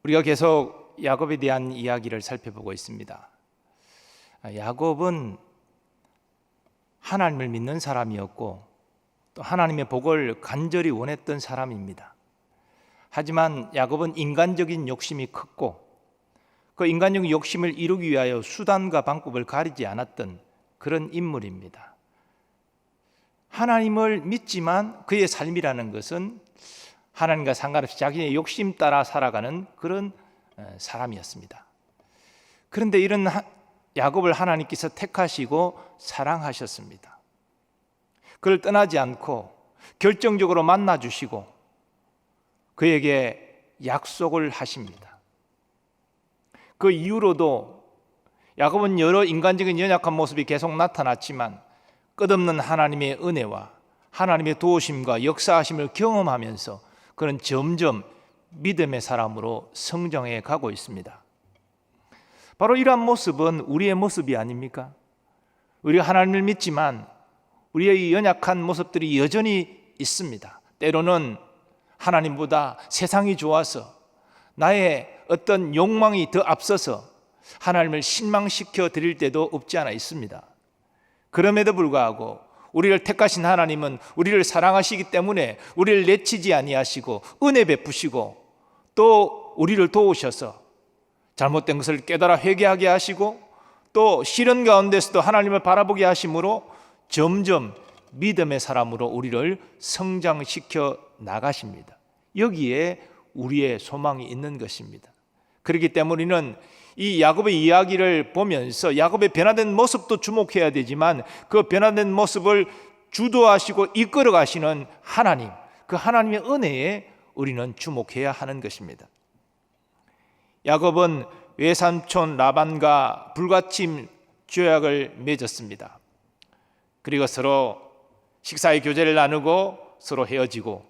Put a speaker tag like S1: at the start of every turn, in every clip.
S1: 우리가 계속 야곱에 대한 이야기를 살펴보고 있습니다. 야곱은 하나님을 믿는 사람이었고 또 하나님의 복을 간절히 원했던 사람입니다. 하지만 야곱은 인간적인 욕심이 컸고 그 인간적인 욕심을 이루기 위하여 수단과 방법을 가리지 않았던 그런 인물입니다. 하나님을 믿지만 그의 삶이라는 것은 하나님과 상관없이 자기의 욕심 따라 살아가는 그런 사람이었습니다. 그런데 이런 야곱을 하나님께서 택하시고 사랑하셨습니다. 그를 떠나지 않고 결정적으로 만나주시고 그에게 약속을 하십니다. 그 이후로도 야곱은 여러 인간적인 연약한 모습이 계속 나타났지만 끝없는 하나님의 은혜와 하나님의 도우심과 역사하심을 경험하면서 그는 점점 믿음의 사람으로 성장해 가고 있습니다. 바로 이러한 모습은 우리의 모습이 아닙니까? 우리가 하나님을 믿지만 우리의 연약한 모습들이 여전히 있습니다. 때로는 하나님보다 세상이 좋아서 나의 어떤 욕망이 더 앞서서 하나님을 실망시켜 드릴 때도 없지 않아 있습니다. 그럼에도 불구하고 우리를 택하신 하나님은 우리를 사랑하시기 때문에 우리를 내치지 아니하시고 은혜 베푸시고 또 우리를 도우셔서 잘못된 것을 깨달아 회개하게 하시고 또 시련 가운데서도 하나님을 바라보게 하심으로 점점 믿음의 사람으로 우리를 성장시켜 나가십니다. 여기에 우리의 소망이 있는 것입니다. 그렇기 때문에 우리는 이 야곱의 이야기를 보면서 야곱의 변화된 모습도 주목해야 되지만 그 변화된 모습을 주도하시고 이끌어 가시는 하나님, 그 하나님의 은혜에 우리는 주목해야 하는 것입니다. 야곱은 외삼촌 라반과 불가침 조약을 맺었습니다. 그리고 서로 식사의 교제를 나누고 서로 헤어지고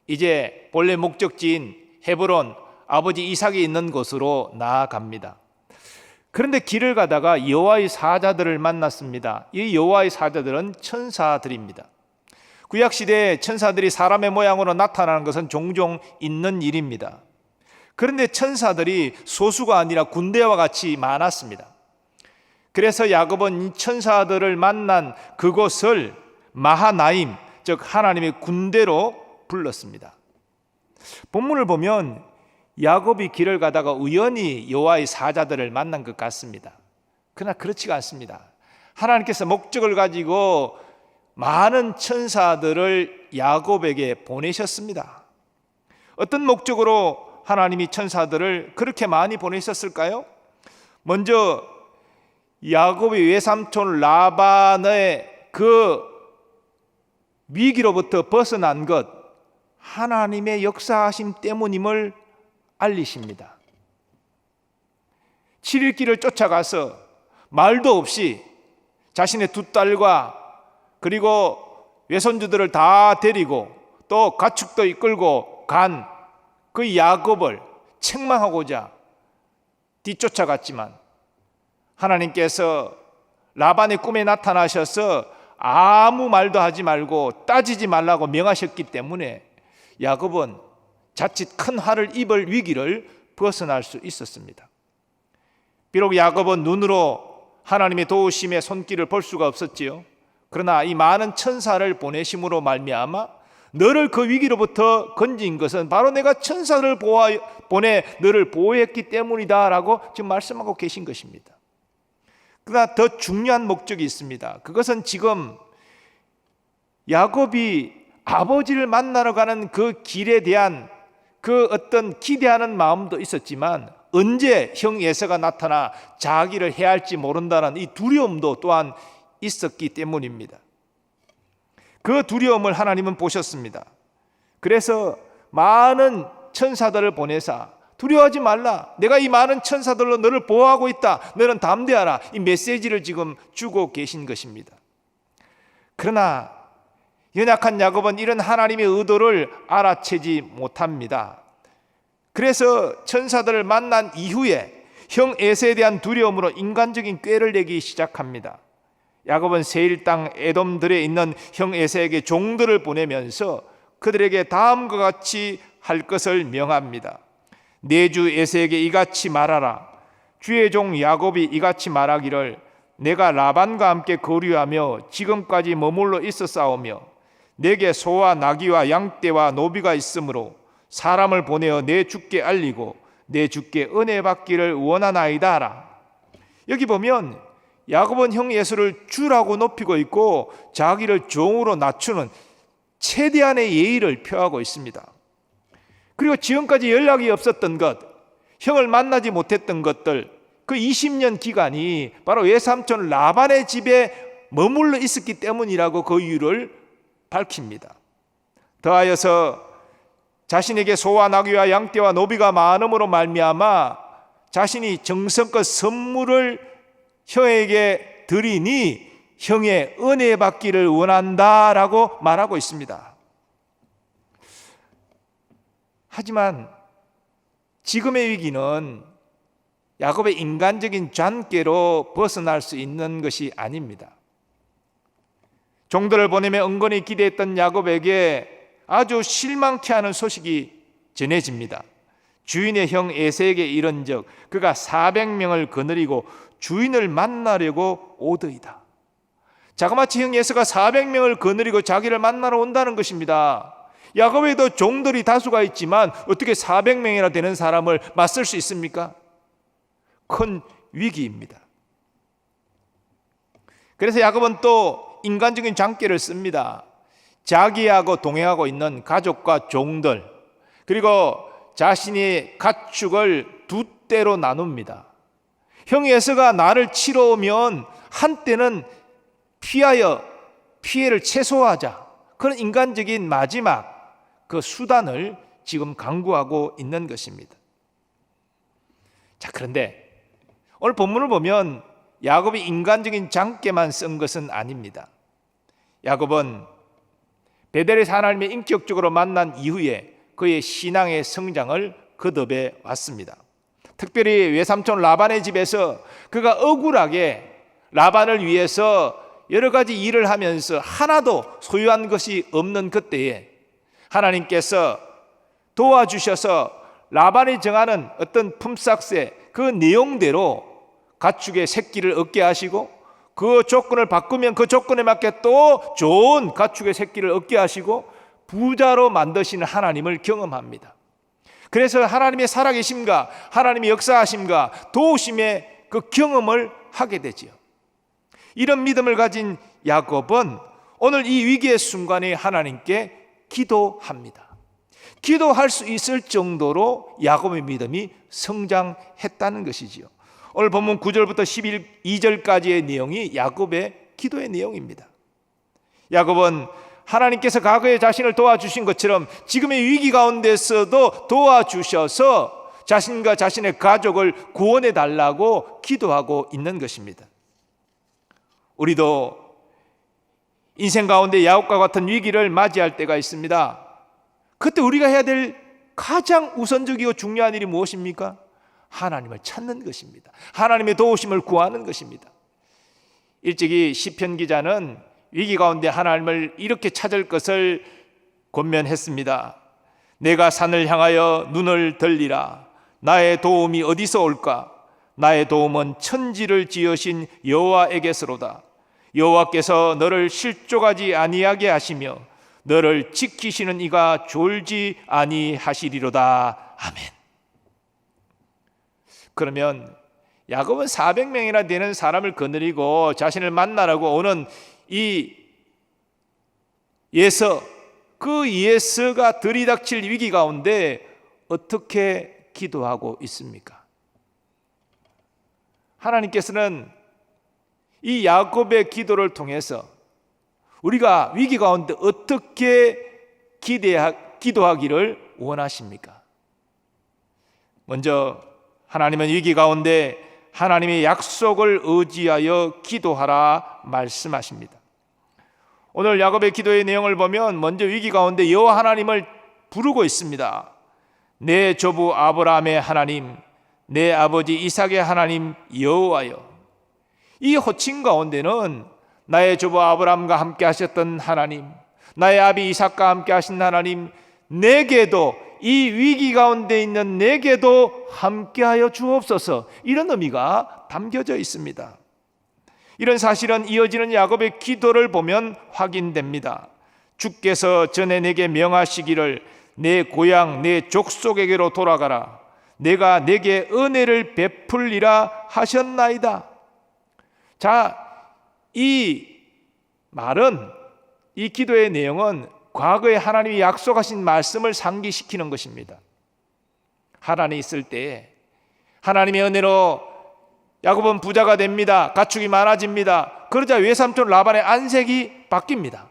S1: 이제 본래 목적지인 헤브론 아버지 이삭이 있는 곳으로 나아갑니다. 그런데 길을 가다가 여호와의 사자들을 만났습니다. 이 여호와의 사자들은 천사들입니다. 구약시대에 천사들이 사람의 모양으로 나타나는 것은 종종 있는 일입니다. 그런데 천사들이 소수가 아니라 군대와 같이 많았습니다. 그래서 야곱은 이 천사들을 만난 그곳을 마하나임, 즉 하나님의 군대로 불렀습니다. 본문을 보면 야곱이 길을 가다가 우연히 여호와의 사자들을 만난 것 같습니다. 그러나 그렇지가 않습니다. 하나님께서 목적을 가지고 많은 천사들을 야곱에게 보내셨습니다. 어떤 목적으로 하나님이 천사들을 그렇게 많이 보내셨을까요? 먼저 야곱의 외삼촌 라반의 그 위기로부터 벗어난 것, 하나님의 역사하심 때문임을 알리십니다. 7일 길을 쫓아가서 말도 없이 자신의 두 딸과 그리고 외손주들을 다 데리고 또 가축도 이끌고 간 그 야곱을 책망하고자 뒤쫓아갔지만 하나님께서 라반의 꿈에 나타나셔서 아무 말도 하지 말고 따지지 말라고 명하셨기 때문에 야곱은 자칫 큰 화를 입을 위기를 벗어날 수 있었습니다. 비록 야곱은 눈으로 하나님의 도우심의 손길을 볼 수가 없었지요. 그러나 이 많은 천사를 보내심으로 말미암아 너를 그 위기로부터 건진 것은 바로 내가 천사를 보내 너를 보호했기 때문이다 라고 지금 말씀하고 계신 것입니다. 그러나 더 중요한 목적이 있습니다. 그것은 지금 야곱이 아버지를 만나러 가는 그 길에 대한 그 어떤 기대하는 마음도 있었지만 언제 형 에서가 나타나 자기를 해할지 모른다는 이 두려움도 또한 있었기 때문입니다. 그 두려움을 하나님은 보셨습니다. 그래서 많은 천사들을 보내사 두려워하지 말라. 내가 이 많은 천사들로 너를 보호하고 있다. 너는 담대하라. 이 메시지를 지금 주고 계신 것입니다. 그러나 연약한 야곱은 이런 하나님의 의도를 알아채지 못합니다. 그래서 천사들을 만난 이후에 형 에서에 대한 두려움으로 인간적인 꾀를 내기 시작합니다. 야곱은 세일 땅 에돔들에 있는 형 에서에게 종들을 보내면서 그들에게 다음과 같이 할 것을 명합니다. 내 주 에서에게 이같이 말하라. 주의 종 야곱이 이같이 말하기를 내가 라반과 함께 거류하며 지금까지 머물러 있었사오며 내게 소와 나귀와 양떼와 노비가 있으므로 사람을 보내어 내 주께 알리고 내 주께 은혜 받기를 원하나이다 하라. 여기 보면 야곱은 형 에서를 주라고 높이고 있고 자기를 종으로 낮추는 최대한의 예의를 표하고 있습니다. 그리고 지금까지 연락이 없었던 것, 형을 만나지 못했던 것들, 그 20년 기간이 바로 외삼촌 라반의 집에 머물러 있었기 때문이라고 그 이유를 밝힙니다. 더하여서 자신에게 소와 나귀와 양떼와 노비가 많음으로 말미암아 자신이 정성껏 선물을 형에게 드리니 형의 은혜 받기를 원한다라고 말하고 있습니다. 하지만 지금의 위기는 야곱의 인간적인 잔꾀로 벗어날 수 있는 것이 아닙니다. 종들을 보내며 은근히 기대했던 야곱에게 아주 실망케 하는 소식이 전해집니다. 주인의 형 에서에게 이른즉 그가 400명을 거느리고 주인을 만나려고 오더이다. 자그마치 형 에서가 400명을 거느리고 자기를 만나러 온다는 것입니다. 야곱에도 종들이 다수가 있지만 어떻게 400명이나 되는 사람을 맞설 수 있습니까? 큰 위기입니다. 그래서 야곱은 또 인간적인 장기를 씁니다. 자기하고 동행하고 있는 가족과 종들, 그리고 자신의 가축을 두 떼로 나눕니다. 형 에서가 나를 치러 오면 한때는 피하여 피해를 최소화하자, 그런 인간적인 마지막 그 수단을 지금 강구하고 있는 것입니다. 자, 그런데 오늘 본문을 보면 야곱이 인간적인 장깨만 쓴 것은 아닙니다. 야곱은 베델에서 하나님의 인격적으로 만난 이후에 그의 신앙의 성장을 거듭해 왔습니다. 특별히 외삼촌 라반의 집에서 그가 억울하게 라반을 위해서 여러 가지 일을 하면서 하나도 소유한 것이 없는 그때에 하나님께서 도와주셔서 라반이 정하는 어떤 품삯의 그 내용대로 가축의 새끼를 얻게 하시고 그 조건을 바꾸면 그 조건에 맞게 또 좋은 가축의 새끼를 얻게 하시고 부자로 만드시는 하나님을 경험합니다. 그래서 하나님의 살아계심과 하나님의 역사하심과 도우심의 그 경험을 하게 되지요. 이런 믿음을 가진 야곱은 오늘 이 위기의 순간에 하나님께 기도합니다. 기도할 수 있을 정도로 야곱의 믿음이 성장했다는 것이지요. 오늘 본문 9절부터 12절까지의 내용이 야곱의 기도의 내용입니다. 야곱은 하나님께서 과거에 자신을 도와주신 것처럼 지금의 위기 가운데서도 도와주셔서 자신과 자신의 가족을 구원해 달라고 기도하고 있는 것입니다. 우리도 인생 가운데 야곱과 같은 위기를 맞이할 때가 있습니다. 그때 우리가 해야 될 가장 우선적이고 중요한 일이 무엇입니까? 하나님을 찾는 것입니다. 하나님의 도우심을 구하는 것입니다. 일찍이 시편 기자는 위기 가운데 하나님을 이렇게 찾을 것을 권면했습니다. 내가 산을 향하여 눈을 들리라. 나의 도움이 어디서 올까? 나의 도움은 천지를 지으신 여호와에게서로다. 여호와께서 너를 실족하지 아니하게 하시며 너를 지키시는 이가 졸지 아니하시리로다. 아멘. 그러면 야곱은 400명이나 되는 사람을 거느리고 자신을 만나라고 오는 이 예서, 그 예서가 들이닥칠 위기 가운데 어떻게 기도하고 있습니까? 하나님께서는 이 야곱의 기도를 통해서 우리가 위기 가운데 어떻게 기도하기를 원하십니까? 먼저 하나님은 위기 가운데 하나님의 약속을 의지하여 기도하라 말씀하십니다. 오늘 야곱의 기도의 내용을 보면 먼저 위기 가운데 여호와 하나님을 부르고 있습니다. 내 조부 아브라함의 하나님, 내 아버지 이삭의 하나님 여호와여. 이 호칭 가운데는 나의 조부 아브라함과 함께 하셨던 하나님, 나의 아비 이삭과 함께 하신 하나님, 내게도 이 위기 가운데 있는 내게도 함께하여 주옵소서. 이런 의미가 담겨져 있습니다. 이런 사실은 이어지는 야곱의 기도를 보면 확인됩니다. 주께서 전에 내게 명하시기를 내 고향 내 족속에게로 돌아가라. 내가 내게 은혜를 베풀리라 하셨나이다. 자, 이 말은, 이 기도의 내용은 과거에 하나님이 약속하신 말씀을 상기시키는 것입니다. 하란에 있을 때 하나님의 은혜로 야곱은 부자가 됩니다. 가축이 많아집니다. 그러자 외삼촌 라반의 안색이 바뀝니다.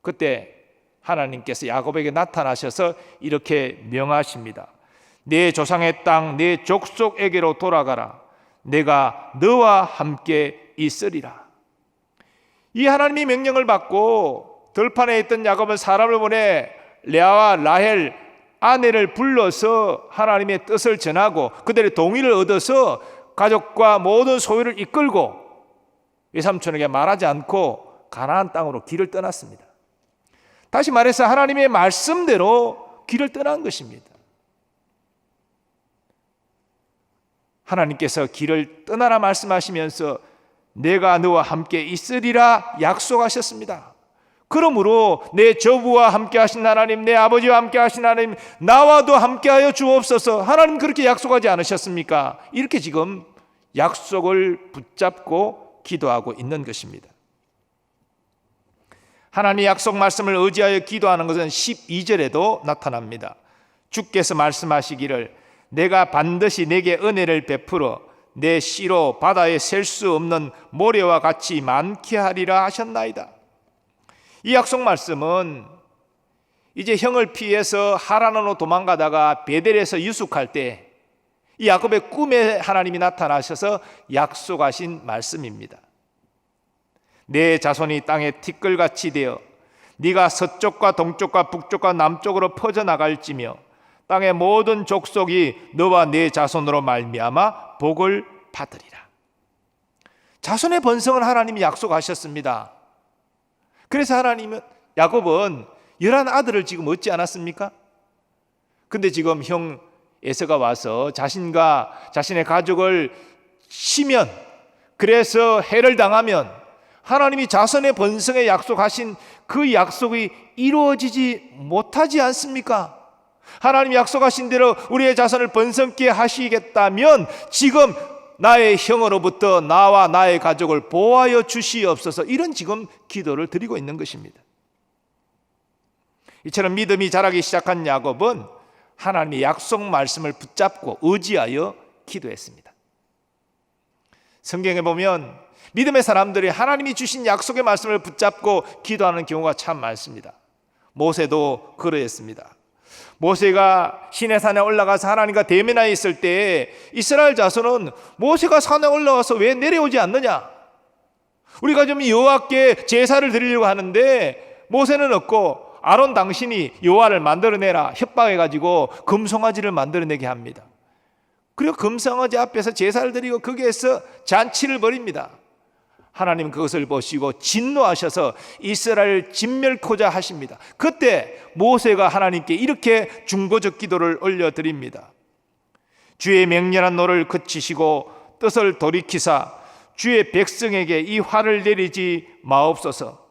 S1: 그때 하나님께서 야곱에게 나타나셔서 이렇게 명하십니다. 내 조상의 땅 내 족속에게로 돌아가라. 내가 너와 함께 있으리라. 이 하나님의 명령을 받고 들판에 있던 야곱은 사람을 보내 레아와 라헬 아내를 불러서 하나님의 뜻을 전하고 그들의 동의를 얻어서 가족과 모든 소유를 이끌고 외삼촌에게 말하지 않고 가나안 땅으로 길을 떠났습니다. 다시 말해서 하나님의 말씀대로 길을 떠난 것입니다. 하나님께서 길을 떠나라 말씀하시면서 내가 너와 함께 있으리라 약속하셨습니다. 그러므로 내 조부와 함께 하신 하나님, 내 아버지와 함께 하신 하나님, 나와도 함께하여 주옵소서. 하나님 그렇게 약속하지 않으셨습니까? 이렇게 지금 약속을 붙잡고 기도하고 있는 것입니다. 하나님의 약속 말씀을 의지하여 기도하는 것은 12절에도 나타납니다. 주께서 말씀하시기를 내가 반드시 내게 은혜를 베풀어 내 씨로 바다에 셀 수 없는 모래와 같이 많게 하리라 하셨나이다. 이 약속 말씀은 이제 형을 피해서 하란으로 도망가다가 베델에서 유숙할 때 이 야곱의 꿈에 하나님이 나타나셔서 약속하신 말씀입니다. 내 자손이 땅에 티끌같이 되어 네가 서쪽과 동쪽과 북쪽과 남쪽으로 퍼져나갈지며 땅의 모든 족속이 너와 내 자손으로 말미암아 복을 받으리라. 자손의 번성을 하나님이 약속하셨습니다. 그래서 하나님은 야곱은 11 아들을 지금 얻지 않았습니까? 근데 지금 형 에서가 와서 자신과 자신의 가족을 치면, 그래서 해를 당하면 하나님이 자손의 번성에 약속하신 그 약속이 이루어지지 못하지 않습니까? 하나님이 약속하신 대로 우리의 자손을 번성케 하시겠다면 지금 나의 형으로부터 나와 나의 가족을 보호하여 주시옵소서, 이런 지금 기도를 드리고 있는 것입니다. 이처럼 믿음이 자라기 시작한 야곱은 하나님의 약속 말씀을 붙잡고 의지하여 기도했습니다. 성경에 보면 믿음의 사람들이 하나님이 주신 약속의 말씀을 붙잡고 기도하는 경우가 참 많습니다. 모세도 그러했습니다. 모세가 시내산에 올라가서 하나님과 대면하여 있을 때 이스라엘 자손은 모세가 산에 올라와서 왜 내려오지 않느냐, 우리가 좀 여호와께 제사를 드리려고 하는데 모세는 없고 아론 당신이 여호와를 만들어내라 협박해가지고 금송아지를 만들어내게 합니다. 그리고 금송아지 앞에서 제사를 드리고 거기에서 잔치를 벌입니다. 하나님 그것을 보시고 진노하셔서 이스라엘을 진멸코자 하십니다. 그때 모세가 하나님께 이렇게 중보적 기도를 올려드립니다. 주의 맹렬한 노를 그치시고 뜻을 돌이키사 주의 백성에게 이 화를 내리지 마옵소서.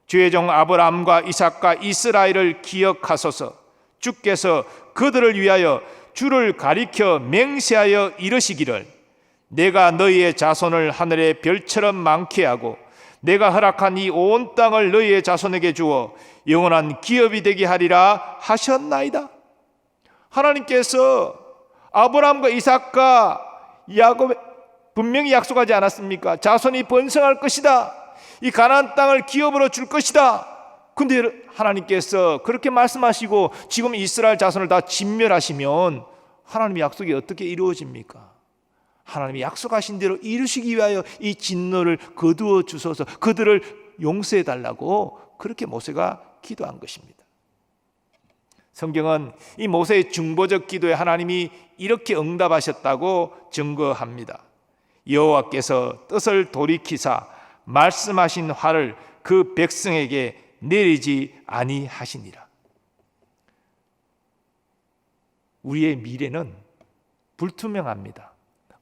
S1: 주의 종 아브라함과 이삭과 이스라엘을 기억하소서. 주께서 그들을 위하여 주를 가리켜 맹세하여 이르시기를 내가 너희의 자손을 하늘의 별처럼 많게 하고 내가 허락한 이 온 땅을 너희의 자손에게 주어 영원한 기업이 되게 하리라 하셨나이다. 하나님께서 아브라함과 이삭과 야곱에 분명히 약속하지 않았습니까? 자손이 번성할 것이다, 이 가나안 땅을 기업으로 줄 것이다. 근데 하나님께서 그렇게 말씀하시고 지금 이스라엘 자손을 다 진멸하시면 하나님의 약속이 어떻게 이루어집니까? 하나님이 약속하신 대로 이루시기 위하여 이 진노를 거두어 주소서, 그들을 용서해 달라고 그렇게 모세가 기도한 것입니다. 성경은 이 모세의 중보적 기도에 하나님이 이렇게 응답하셨다고 증거합니다. 여호와께서 뜻을 돌이키사 말씀하신 화를 그 백성에게 내리지 아니하시니라. 우리의 미래는 불투명합니다.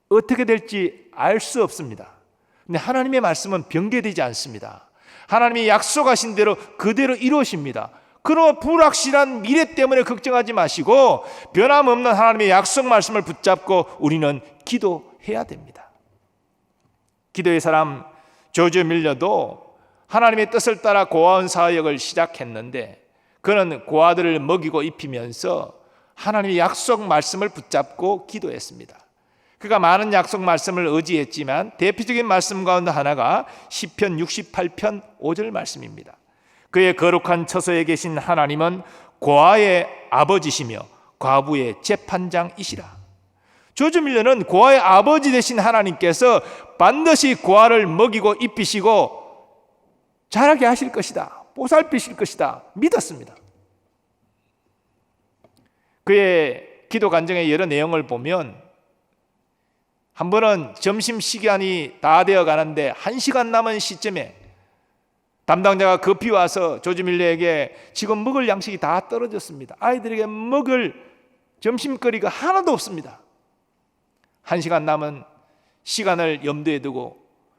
S1: 어떻게 될지 알 수 없습니다. 근데 하나님의 말씀은 변개되지 않습니다. 하나님이 약속하신 대로 그대로 이루어집니다. 그러나 불확실한 미래 때문에 걱정하지 마시고 변함없는 하나님의 약속 말씀을 붙잡고 우리는 기도해야 됩니다. 기도의 사람 조지 밀러도 하나님의 뜻을 따라 고아원 사역을 시작했는데 그는 고아들을 먹이고 입히면서 하나님의 약속 말씀을 붙잡고 기도했습니다. 그가 많은 약속 말씀을 의지했지만 대표적인 말씀 가운데 하나가 시편 68편 5절 말씀입니다. 그의 거룩한 처소에 계신 하나님은 고아의 아버지시며 과부의 재판장이시라. 조지 밀러는 고아의 아버지 되신 하나님께서 반드시 고아를 먹이고 입히시고 자라게 하실 것이다, 보살피실 것이다 믿었습니다. 그의 기도 간증의 여러 내용을 보면 한 번은 점심시간이 다 되어 가는데 1시간 남은 시점에 담당자가 급히 와서 조지 밀러에게 지금 먹을 양식이 다 떨어졌습니다. 아이들에게 먹을 점심거리가 하나도 없습니다. 1시간 남은 시간을 염두에 두고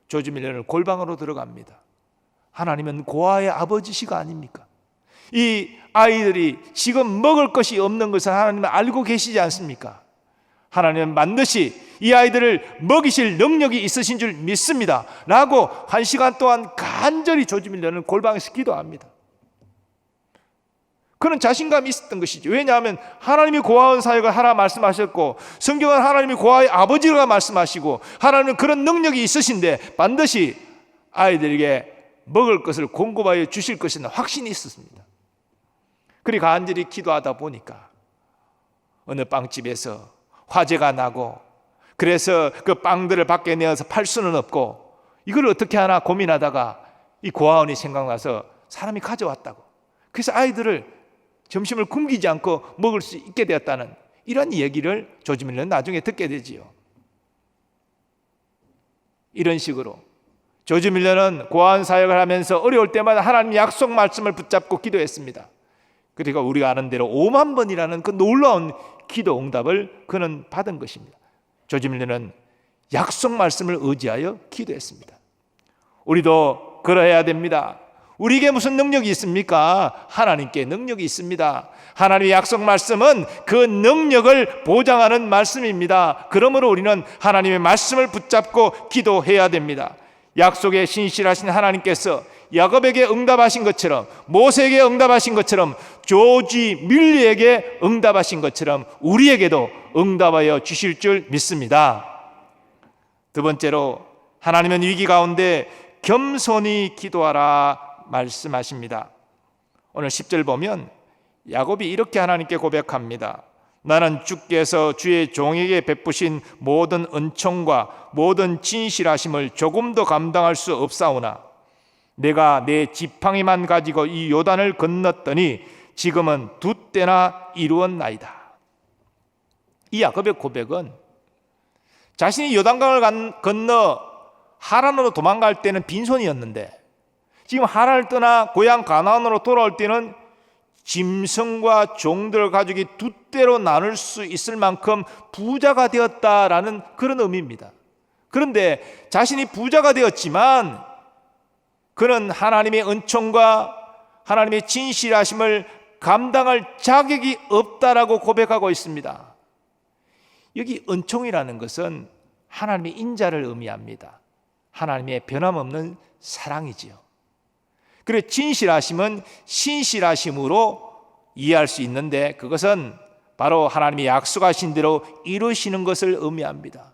S1: 조지 밀러는 골방으로 들어갑니다. 하나님은 고아의 아버지시가 아닙니까? 이 아이들이 지금 먹을 것이 없는 것을 하나님은 알고 계시지 않습니까? 하나님은 반드시 이 아이들을 먹이실 능력이 있으신 줄 믿습니다 라고 1시간 동안 간절히 조지 밀러는 골방에서 기도합니다. 그는 자신감이 있었던 것이죠. 왜냐하면 하나님이 고아원 사역을 하라 말씀하셨고 성경은 하나님이 고아의 아버지라 말씀하시고 하나님은 그런 능력이 있으신데 반드시 아이들에게 먹을 것을 공급하여 주실 것이라는 확신이 있었습니다. 그리 간절히 기도하다 보니까 어느 빵집에서 화재가 나고 그래서 그 빵들을 밖에 내어서 팔 수는 없고 이걸 어떻게 하나 고민하다가 이 고아원이 생각나서 사람이 가져왔다고. 그래서 아이들을 점심을 굶기지 않고 먹을 수 있게 되었다는 이런 얘기를 조지 밀러는 나중에 듣게 되지요. 이런 식으로 조지 밀러는 고아원 사역을 하면서 어려울 때마다 하나님 약속 말씀을 붙잡고 기도했습니다. 그러니까 우리가 아는 대로 5만 번이라는 그 놀라운 기도 응답을 그는 받은 것입니다. 조지 밀러는 약속 말씀을 의지하여 기도했습니다. 우리도 그러해야 됩니다. 우리에게 무슨 능력이 있습니까? 하나님께 능력이 있습니다. 하나님의 약속 말씀은 그 능력을 보장하는 말씀입니다. 그러므로 우리는 하나님의 말씀을 붙잡고 기도해야 됩니다. 약속에 신실하신 하나님께서 야곱에게 응답하신 것처럼 모세에게 응답하신 것처럼 조지 밀러에게 응답하신 것처럼 우리에게도 응답하여 주실 줄 믿습니다. 두 번째로 하나님은 위기 가운데 겸손히 기도하라 말씀하십니다. 오늘 10절 보면 야곱이 이렇게 하나님께 고백합니다. 나는 주께서 주의 종에게 베푸신 모든 은총과 모든 진실하심을 조금도 감당할 수 없사오나 내가 내 지팡이만 가지고 이 요단을 건넜더니 지금은 2때나 이루었나이다. 이 야곱의 고백은 자신이 요단강을 건너 하란으로 도망갈 때는 빈손이었는데 지금 하란을 떠나 고향 가나안으로 돌아올 때는 짐승과 종들 가족이 2대로 나눌 수 있을 만큼 부자가 되었다라는 그런 의미입니다. 그런데 자신이 부자가 되었지만 그는 하나님의 은총과 하나님의 진실하심을 감당할 자격이 없다라고 고백하고 있습니다. 여기 은총이라는 것은 하나님의 인자를 의미합니다. 하나님의 변함없는 사랑이지요. 그리고 진실하심은 신실하심으로 이해할 수 있는데 그것은 바로 하나님이 약속하신 대로 이루시는 것을 의미합니다.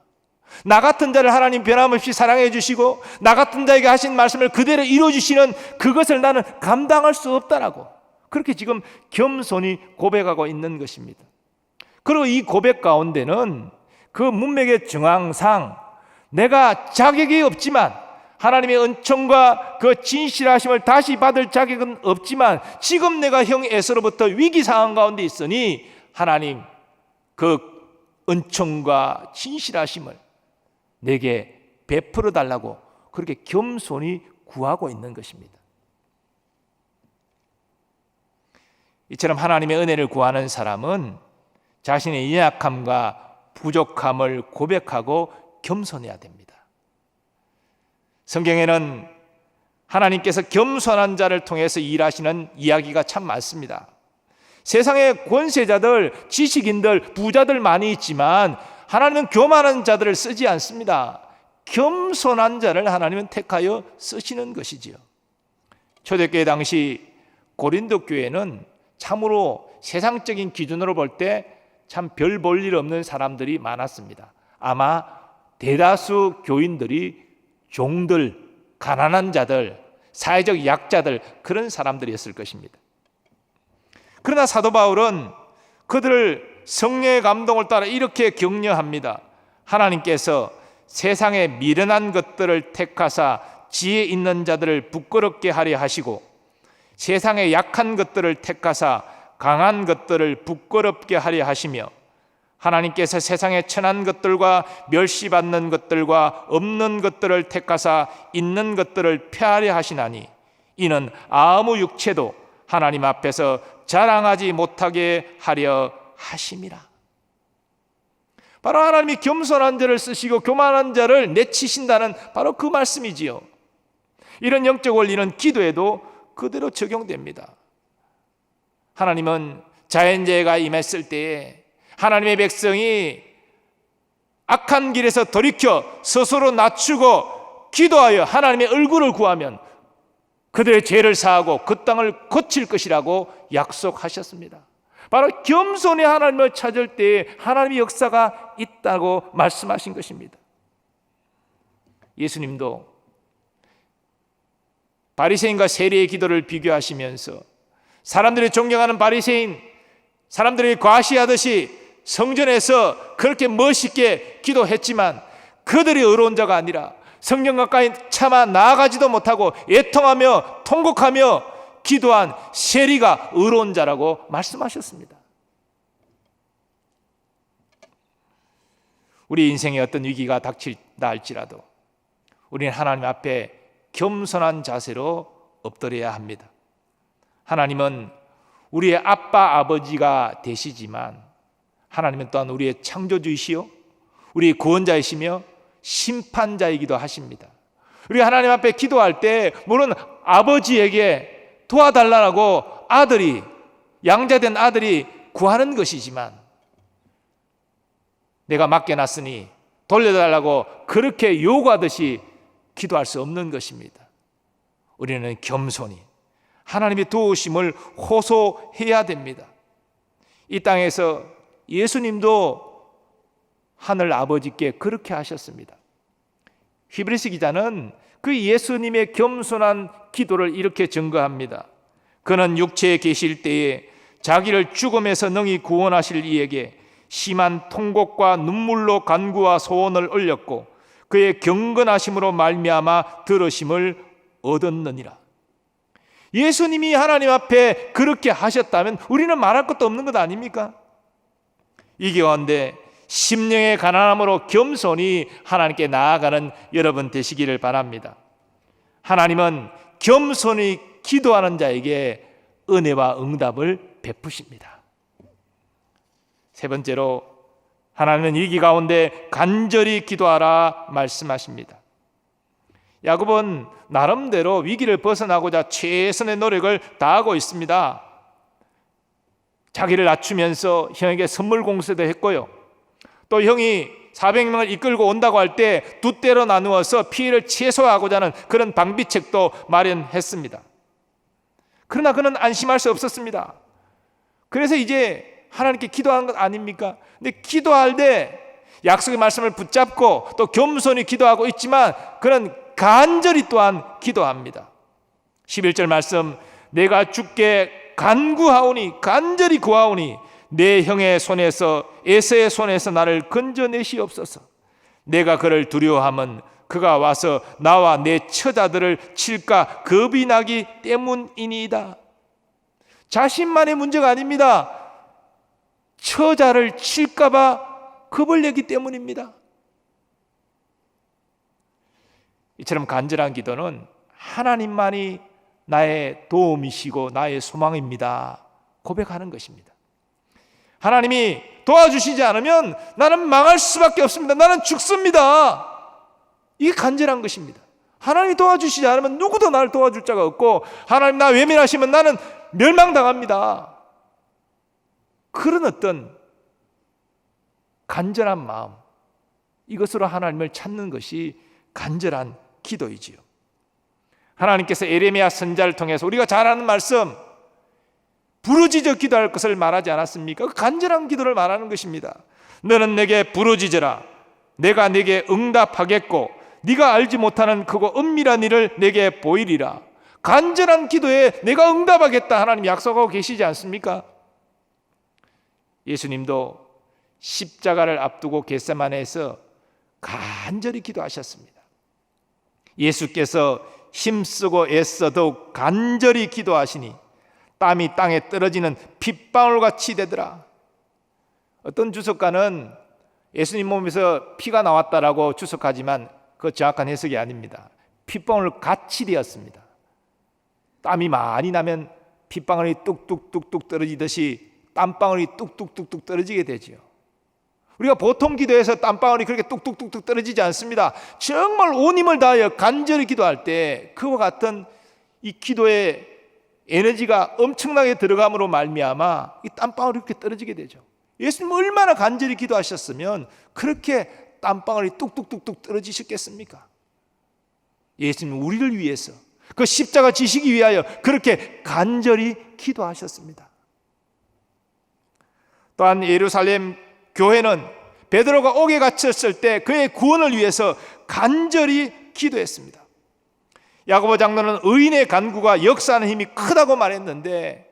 S1: 나 같은 자를 하나님 변함없이 사랑해 주시고 나 같은 자에게 하신 말씀을 그대로 이루어 주시는 그것을 나는 감당할 수 없다라고 그렇게 지금 겸손히 고백하고 있는 것입니다. 그리고 이 고백 가운데는 그 문맥의 정황상 내가 자격이 없지만 하나님의 은총과 그 진실하심을 다시 받을 자격은 없지만 지금 내가 형 에서로부터 위기 상황 가운데 있으니 하나님 그 은총과 진실하심을 내게 베풀어 달라고 그렇게 겸손히 구하고 있는 것입니다. 이처럼 하나님의 은혜를 구하는 사람은 자신의 연약함과 부족함을 고백하고 겸손해야 됩니다. 성경에는 하나님께서 겸손한 자를 통해서 일하시는 이야기가 참 많습니다. 세상에 권세자들, 지식인들, 부자들 많이 있지만 하나님은 교만한 자들을 쓰지 않습니다. 겸손한 자를 하나님은 택하여 쓰시는 것이지요. 초대교회 당시 고린도 교회는 참으로 세상적인 기준으로 볼 때 참 별 볼 일 없는 사람들이 많았습니다. 아마 대다수 교인들이 종들, 가난한 자들, 사회적 약자들, 그런 사람들이었을 것입니다. 그러나 사도 바울은 그들을 성령의 감동을 따라 이렇게 격려합니다. 하나님께서 세상에 미련한 것들을 택하사 지혜 있는 자들을 부끄럽게 하려 하시고 세상에 약한 것들을 택하사 강한 것들을 부끄럽게 하려 하시며 하나님께서 세상에 천한 것들과 멸시받는 것들과 없는 것들을 택하사 있는 것들을 폐하려 하시나니 이는 아무 육체도 하나님 앞에서 자랑하지 못하게 하려 하심이라. 바로 하나님이 겸손한 자를 쓰시고 교만한 자를 내치신다는 바로 그 말씀이지요. 이런 영적 원리는 기도에도 그대로 적용됩니다. 하나님은 자연재해가 임했을 때에 하나님의 백성이 악한 길에서 돌이켜 스스로 낮추고 기도하여 하나님의 얼굴을 구하면 그들의 죄를 사하고 그 땅을 고칠 것이라고 약속하셨습니다. 바로 겸손히 하나님을 찾을 때에 하나님의 역사가 있다고 말씀하신 것입니다. 예수님도 바리새인과 세리의 기도를 비교하시면서 사람들이 존경하는 바리새인, 사람들이 과시하듯이 성전에서 그렇게 멋있게 기도했지만 그들이 의로운 자가 아니라 성전 가까이 차마 나아가지도 못하고 애통하며 통곡하며 기도한 세리가 의로운 자라고 말씀하셨습니다. 우리 인생에 어떤 위기가 닥칠다 할지라도 우리는 하나님 앞에 겸손한 자세로 엎드려야 합니다. 하나님은 우리의 아빠 아버지가 되시지만 하나님은 또한 우리의 창조주이시요 우리의 구원자이시며 심판자이기도 하십니다. 우리가 하나님 앞에 기도할 때 물론 아버지에게 도와달라고 아들이, 양자된 아들이 구하는 것이지만 내가 맡겨놨으니 돌려달라고 그렇게 요구하듯이 기도할 수 없는 것입니다. 우리는 겸손히 하나님의 도우심을 호소해야 됩니다. 이 땅에서 예수님도 하늘 아버지께 그렇게 하셨습니다. 히브리서 기자는 그 예수님의 겸손한 기도를 이렇게 증거합니다. 그는 육체에 계실 때에 자기를 죽음에서 능히 구원하실 이에게 심한 통곡과 눈물로 간구와 소원을 올렸고 그의 경건하심으로 말미암아 들으심을 얻었느니라. 예수님이 하나님 앞에 그렇게 하셨다면 우리는 말할 것도 없는 것 아닙니까? 이 가운데 심령의 가난함으로 겸손히 하나님께 나아가는 여러분 되시기를 바랍니다. 하나님은 겸손히 기도하는 자에게 은혜와 응답을 베푸십니다. 세 번째로 하나님은 위기 가운데 간절히 기도하라 말씀하십니다. 야곱은 나름대로 위기를 벗어나고자 최선의 노력을 다하고 있습니다. 자기를 낮추면서 형에게 선물 공세도 했고요. 또 형이 400명을 이끌고 온다고 할 때 두 때로 나누어서 피해를 최소화하고자 하는 그런 방비책도 마련했습니다. 그러나 그는 안심할 수 없었습니다. 그래서 이제 하나님께 기도하는 것 아닙니까? 근데 기도할 때 약속의 말씀을 붙잡고 또 겸손히 기도하고 있지만 그는 간절히 또한 기도합니다. 11절 말씀, 내가 주께 간구하오니 간절히 구하오니 내 형의 손에서 에서의 손에서 나를 건져내시옵소서. 내가 그를 두려워함은 그가 와서 나와 내 처자들을 칠까 겁이 나기 때문이니이다. 자신만의 문제가 아닙니다. 처자를 칠까 봐 겁을 내기 때문입니다. 이처럼 간절한 기도는 하나님만이 나의 도움이시고 나의 소망입니다 고백하는 것입니다. 하나님이 도와주시지 않으면 나는 망할 수밖에 없습니다. 나는 죽습니다. 이게 간절한 것입니다. 하나님이 도와주시지 않으면 누구도 나를 도와줄 자가 없고, 하나님 나 외면하시면 나는 멸망당합니다. 그런 어떤 간절한 마음, 이것으로 하나님을 찾는 것이 간절한 기도이지요. 하나님께서 에레미야 선지자를 통해서 우리가 잘 아는 말씀, 부르짖어 기도할 것을 말하지 않았습니까? 그 간절한 기도를 말하는 것입니다. 너는 내게 부르짖어라. 내가 내게 응답하겠고 네가 알지 못하는 크고 은밀한 일을 내게 보이리라. 간절한 기도에 내가 응답하겠다 하나님 약속하고 계시지 않습니까? 예수님도 십자가를 앞두고 겟세마네에서 간절히 기도하셨습니다. 예수께서 힘쓰고 애써 더욱 간절히 기도하시니 땀이 땅에 떨어지는 핏방울같이 되더라. 어떤 주석가는 예수님 몸에서 피가 나왔다라고 주석하지만 그 정확한 해석이 아닙니다. 핏방울 같이 되었습니다. 땀이 많이 나면 핏방울이 뚝뚝뚝뚝 떨어지듯이 땀방울이 뚝뚝뚝뚝 떨어지게 되지요. 우리가 보통 기도에서 땀방울이 그렇게 뚝뚝뚝뚝 떨어지지 않습니다. 정말 온 힘을 다하여 간절히 기도할 때 그와 같은 이 기도의 에너지가 엄청나게 들어감으로 말미암아 이 땀방울이 이렇게 떨어지게 되죠. 예수님 얼마나 간절히 기도하셨으면 그렇게 땀방울이 뚝뚝뚝뚝 떨어지셨겠습니까? 예수님은 우리를 위해서 그 십자가 지시기 위하여 그렇게 간절히 기도하셨습니다. 또한 예루살렘 교회는 베드로가 옥에 갇혔을 때 그의 구원을 위해서 간절히 기도했습니다. 야고보 장로는 의인의 간구가 역사하는 힘이 크다고 말했는데,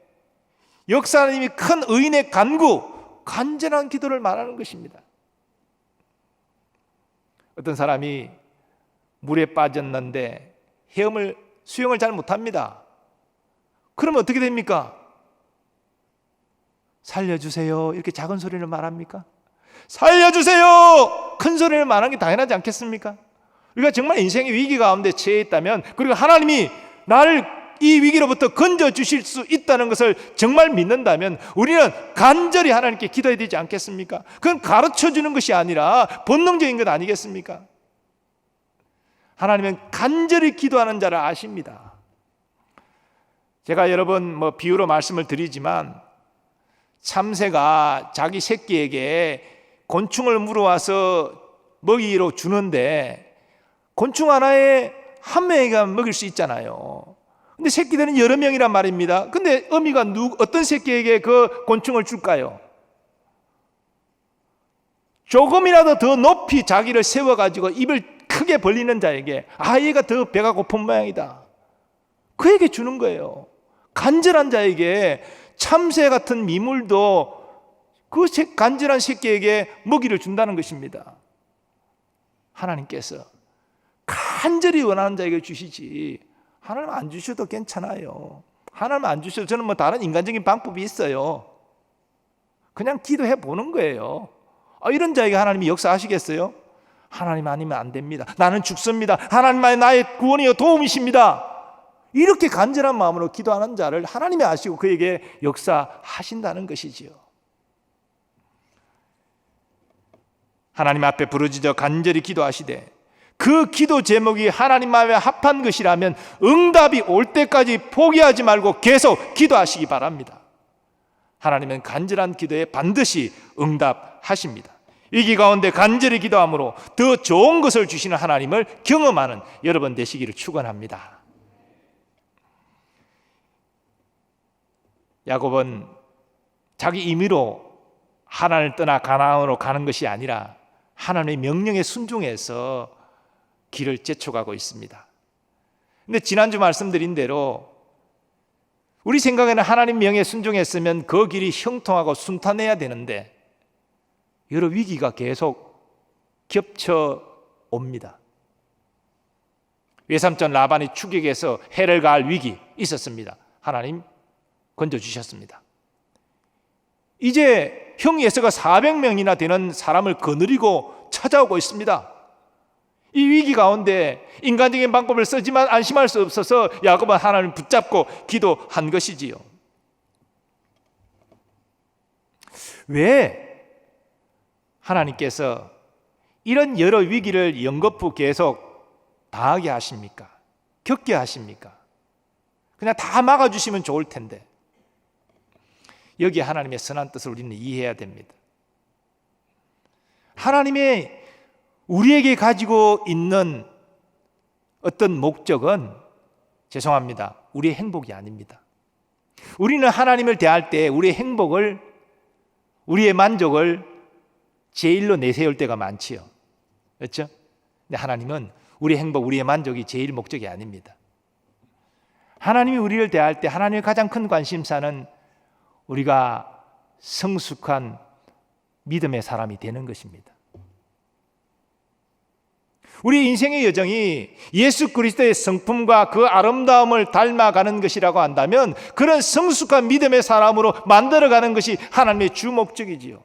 S1: 역사하는 힘이 큰 의인의 간구, 간절한 기도를 말하는 것입니다. 어떤 사람이 물에 빠졌는데 수영을 잘 못합니다. 그러면 어떻게 됩니까? 살려주세요 이렇게 작은 소리를 말합니까? 살려주세요 큰 소리를 말하는 게 당연하지 않겠습니까? 우리가 정말 인생의 위기 가운데 처해 있다면, 그리고 하나님이 나를 이 위기로부터 건져주실 수 있다는 것을 정말 믿는다면 우리는 간절히 하나님께 기도해야 되지 않겠습니까? 그건 가르쳐주는 것이 아니라 본능적인 것 아니겠습니까? 하나님은 간절히 기도하는 자를 아십니다. 제가 여러 번 비유로 말씀을 드리지만, 참새가 자기 새끼에게 곤충을 물어와서 먹이로 주는데 곤충 하나에 한 명이가 먹일 수 있잖아요. 근데 새끼들은 여러 명이란 말입니다. 근데 어미가 어떤 새끼에게 그 곤충을 줄까요? 조금이라도 더 높이 자기를 세워가지고 입을 크게 벌리는 자에게, 얘가 더 배가 고픈 모양이다, 그에게 주는 거예요. 간절한 자에게 참새 같은 미물도 그 간절한 새끼에게 먹이를 준다는 것입니다. 하나님께서 간절히 원하는 자에게 주시지, 하나님 안 주셔도 괜찮아요. 하나님 안 주셔도 저는 다른 인간적인 방법이 있어요. 그냥 기도해 보는 거예요. 이런 자에게 하나님이 역사하시겠어요? 하나님 아니면 안 됩니다. 나는 죽습니다. 하나님만이 나의 구원이요 도움이십니다. 이렇게 간절한 마음으로 기도하는 자를 하나님이 아시고 그에게 역사하신다는 것이지요. 하나님 앞에 부르짖어 간절히 기도하시되 그 기도 제목이 하나님 마음에 합한 것이라면 응답이 올 때까지 포기하지 말고 계속 기도하시기 바랍니다. 하나님은 간절한 기도에 반드시 응답하십니다. 위기 가운데 간절히 기도함으로 더 좋은 것을 주시는 하나님을 경험하는 여러분 되시기를 축원합니다. 야곱은 자기 임의로 하나님을 떠나 가나안으로 가는 것이 아니라 하나님의 명령에 순종해서 길을 재촉하고 있습니다. 근데 지난주 말씀드린 대로 우리 생각에는 하나님 명령에 순종했으면 그 길이 형통하고 순탄해야 되는데 여러 위기가 계속 겹쳐 옵니다. 외삼촌 라반이 추격해서 해를 가할 위기 있었습니다. 하나님 건져주셨습니다. 이제 형 예서가 400명이나 되는 사람을 거느리고 찾아오고 있습니다. 이 위기 가운데 인간적인 방법을 쓰지만 안심할 수 없어서 야곱은 하나님을 붙잡고 기도한 것이지요. 왜 하나님께서 이런 여러 위기를 연거푸 계속 당하게 하십니까? 겪게 하십니까? 그냥 다 막아주시면 좋을 텐데. 여기 하나님의 선한 뜻을 우리는 이해해야 됩니다. 하나님의 우리에게 가지고 있는 어떤 목적은, 죄송합니다, 우리의 행복이 아닙니다. 우리는 하나님을 대할 때 우리의 행복을, 우리의 만족을 제일로 내세울 때가 많지요. 그렇죠? 근데 하나님은 우리의 행복, 우리의 만족이 제일 목적이 아닙니다. 하나님이 우리를 대할 때 하나님의 가장 큰 관심사는 우리가 성숙한 믿음의 사람이 되는 것입니다. 우리 인생의 여정이 예수 그리스도의 성품과 그 아름다움을 닮아가는 것이라고 한다면 그런 성숙한 믿음의 사람으로 만들어가는 것이 하나님의 주 목적이지요.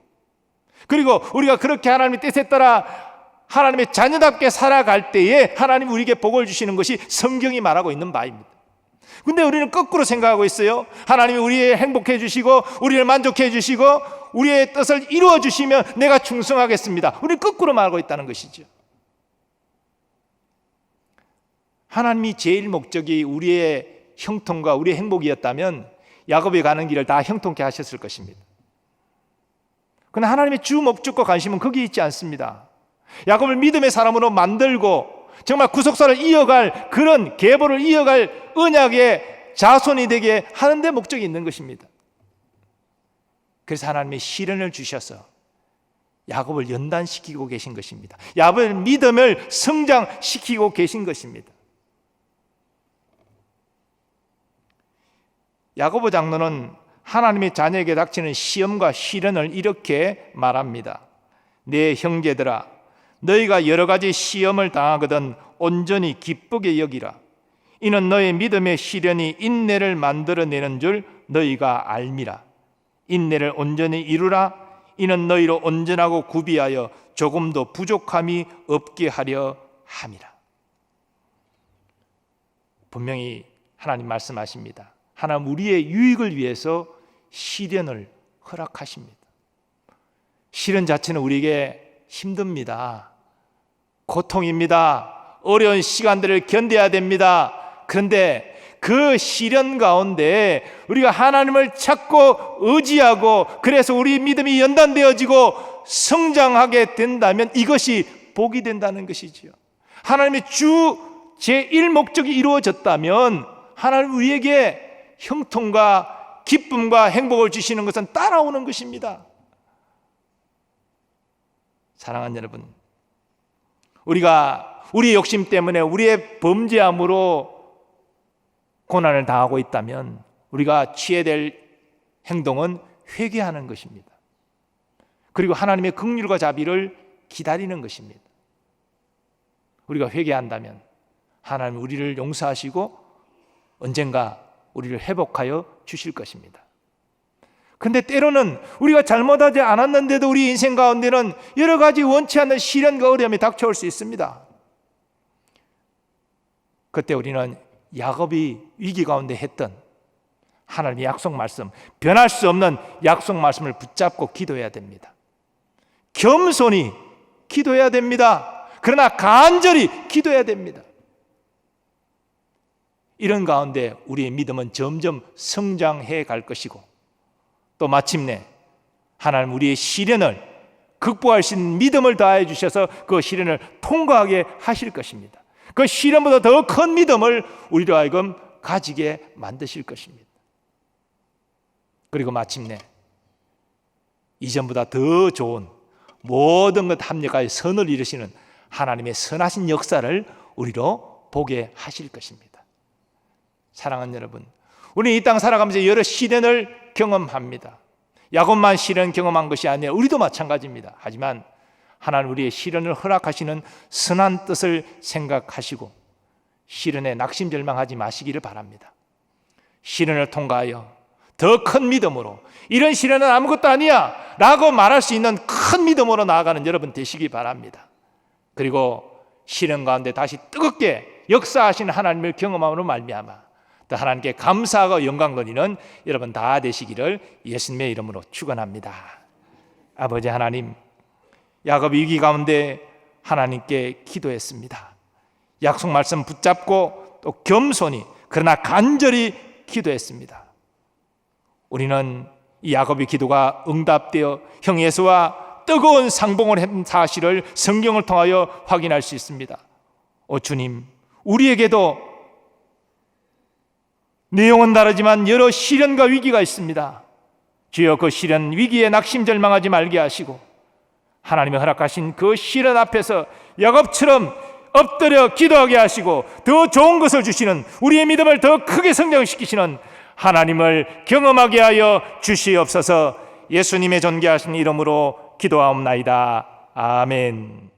S1: 그리고 우리가 그렇게 하나님의 뜻에 따라 하나님의 자녀답게 살아갈 때에 하나님이 우리에게 복을 주시는 것이 성경이 말하고 있는 바입니다. 근데 우리는 거꾸로 생각하고 있어요. 하나님이 우리를 행복해 주시고 우리를 만족해 주시고 우리의 뜻을 이루어 주시면 내가 충성하겠습니다. 우리는 거꾸로 말하고 있다는 것이죠. 하나님이 제일 목적이 우리의 형통과 우리의 행복이었다면 야곱이 가는 길을 다 형통케 하셨을 것입니다. 그러나 하나님의 주 목적과 관심은 거기에 있지 않습니다. 야곱을 믿음의 사람으로 만들고 정말 구속사를 이어갈, 그런 계보를 이어갈 언약의 자손이 되게 하는 데 목적이 있는 것입니다. 그래서 하나님이 시련을 주셔서 야곱을 연단시키고 계신 것입니다. 야곱의 믿음을 성장시키고 계신 것입니다. 야고보 장로는 하나님의 자녀에게 닥치는 시험과 시련을 이렇게 말합니다. 내 형제들아, 너희가 여러 가지 시험을 당하거든 온전히 기쁘게 여기라. 이는 너의 믿음의 시련이 인내를 만들어내는 줄 너희가 알미라. 인내를 온전히 이루라. 이는 너희로 온전하고 구비하여 조금도 부족함이 없게 하려 함이라. 분명히 하나님 말씀하십니다. 하나님 우리의 유익을 위해서 시련을 허락하십니다. 시련 자체는 우리에게 힘듭니다. 고통입니다. 어려운 시간들을 견뎌야 됩니다. 그런데 그 시련 가운데 우리가 하나님을 찾고 의지하고 그래서 우리 믿음이 연단되어지고 성장하게 된다면 이것이 복이 된다는 것이지요. 하나님의 주 제1목적이 이루어졌다면 하나님 우리에게 형통과 기쁨과 행복을 주시는 것은 따라오는 것입니다. 사랑하는 여러분, 우리가 우리의 욕심 때문에 우리의 범죄함으로 고난을 당하고 있다면 우리가 취해야 될 행동은 회개하는 것입니다. 그리고 하나님의 긍휼과 자비를 기다리는 것입니다. 우리가 회개한다면 하나님 우리를 용서하시고 언젠가 우리를 회복하여 주실 것입니다. 그런데 때로는 우리가 잘못하지 않았는데도 우리 인생 가운데는 여러 가지 원치 않는 시련과 어려움이 닥쳐올 수 있습니다. 그때 우리는 야곱이 위기 가운데 했던 하나님의 약속 말씀, 변할 수 없는 약속 말씀을 붙잡고 기도해야 됩니다. 겸손히 기도해야 됩니다. 그러나 간절히 기도해야 됩니다. 이런 가운데 우리의 믿음은 점점 성장해 갈 것이고 또 마침내 하나님 우리의 시련을 극복할 수 있는 믿음을 다해 주셔서 그 시련을 통과하게 하실 것입니다. 그 시련보다 더 큰 믿음을 우리로 하여금 가지게 만드실 것입니다. 그리고 마침내 이전보다 더 좋은 모든 것 합력하여 선을 이루시는 하나님의 선하신 역사를 우리로 보게 하실 것입니다. 사랑하는 여러분, 우리는 이 땅 살아가면서 여러 시련을 경험합니다. 야곱만 시련 경험한 것이 아니라 우리도 마찬가지입니다. 하지만 하나님 우리의 시련을 허락하시는 선한 뜻을 생각하시고 시련에 낙심절망하지 마시기를 바랍니다. 시련을 통과하여 더 큰 믿음으로 이런 시련은 아무것도 아니야 라고 말할 수 있는 큰 믿음으로 나아가는 여러분 되시기 바랍니다. 그리고 시련 가운데 다시 뜨겁게 역사하시는 하나님을 경험함으로 말미암아 또 하나님께 감사하고 영광 돌리는 여러분 다 되시기를 예수님의 이름으로 축원합니다. 아버지 하나님, 야곱이 위기 가운데 하나님께 기도했습니다. 약속 말씀 붙잡고 또 겸손히 그러나 간절히 기도했습니다. 우리는 이 야곱의 기도가 응답되어 형 예수와 뜨거운 상봉을 한 사실을 성경을 통하여 확인할 수 있습니다. 주님, 우리에게도 내용은 다르지만 여러 시련과 위기가 있습니다. 주여, 그 시련 위기에 낙심절망하지 말게 하시고 하나님이 허락하신 그 시련 앞에서 야곱처럼 엎드려 기도하게 하시고 더 좋은 것을 주시는, 우리의 믿음을 더 크게 성장시키시는 하나님을 경험하게 하여 주시옵소서. 예수님의 존귀하신 이름으로 기도하옵나이다. 아멘.